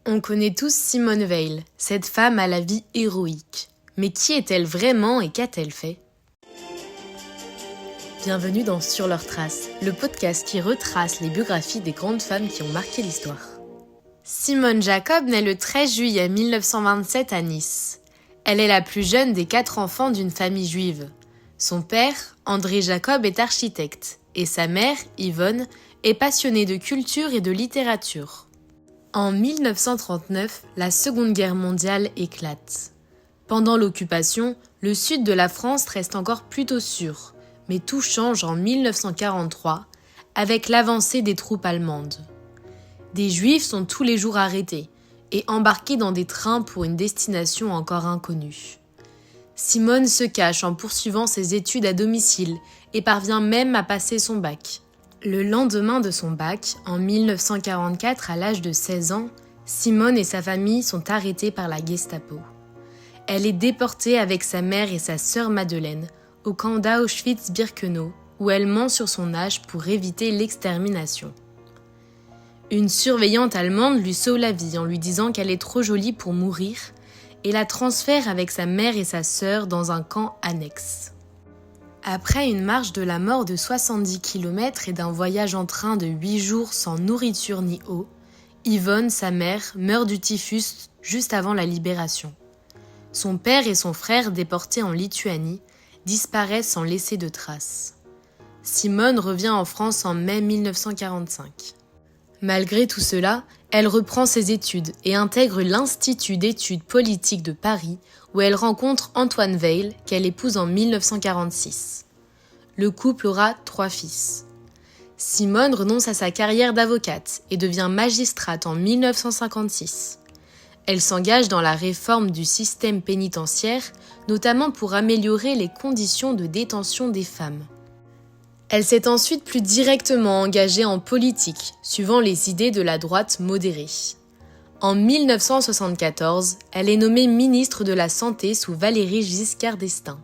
On connaît tous Simone Veil, cette femme à la vie héroïque. Mais qui est-elle vraiment et qu'a-t-elle fait ? Bienvenue dans Sur leurs traces, le podcast qui retrace les biographies des grandes femmes qui ont marqué l'histoire. Simone Jacob naît le 13 juillet 1927 à Nice. Elle est la plus jeune des 4 enfants d'une famille juive. Son père, André Jacob, est architecte et sa mère, Yvonne, est passionnée de culture et de littérature. En 1939, la Seconde Guerre mondiale éclate. Pendant l'occupation, le sud de la France reste encore plutôt sûr, mais tout change en 1943 avec l'avancée des troupes allemandes. Des Juifs sont tous les jours arrêtés et embarqués dans des trains pour une destination encore inconnue. Simone se cache en poursuivant ses études à domicile et parvient même à passer son bac. Le lendemain de son bac, en 1944, à l'âge de 16 ans, Simone et sa famille sont arrêtés par la Gestapo. Elle est déportée avec sa mère et sa sœur Madeleine au camp d'Auschwitz-Birkenau, où elle ment sur son âge pour éviter l'extermination. Une surveillante allemande lui sauve la vie en lui disant qu'elle est trop jolie pour mourir et la transfère avec sa mère et sa sœur dans un camp annexe. Après une marche de la mort de 70 km et d'un voyage en train de 8 jours sans nourriture ni eau, Yvonne, sa mère, meurt du typhus juste avant la libération. Son père et son frère, déportés en Lituanie, disparaissent sans laisser de traces. Simone revient en France en mai 1945. Malgré tout cela, elle reprend ses études et intègre l'Institut d'études politiques de Paris, où elle rencontre Antoine Veil, qu'elle épouse en 1946. Le couple aura 3 fils. Simone renonce à sa carrière d'avocate et devient magistrate en 1956. Elle s'engage dans la réforme du système pénitentiaire, notamment pour améliorer les conditions de détention des femmes. Elle s'est ensuite plus directement engagée en politique, suivant les idées de la droite modérée. En 1974, elle est nommée ministre de la Santé sous Valéry Giscard d'Estaing.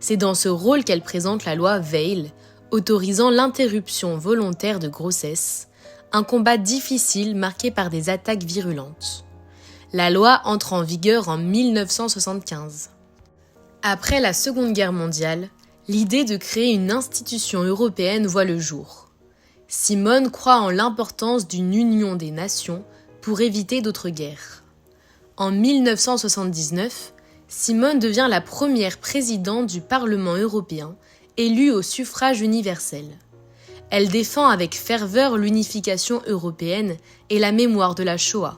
C'est dans ce rôle qu'elle présente la loi Veil, autorisant l'interruption volontaire de grossesse, un combat difficile marqué par des attaques virulentes. La loi entre en vigueur en 1975. Après la Seconde Guerre mondiale, l'idée de créer une institution européenne voit le jour. Simone croit en l'importance d'une union des nations pour éviter d'autres guerres. En 1979, Simone devient la première présidente du Parlement européen, élue au suffrage universel. Elle défend avec ferveur l'unification européenne et la mémoire de la Shoah.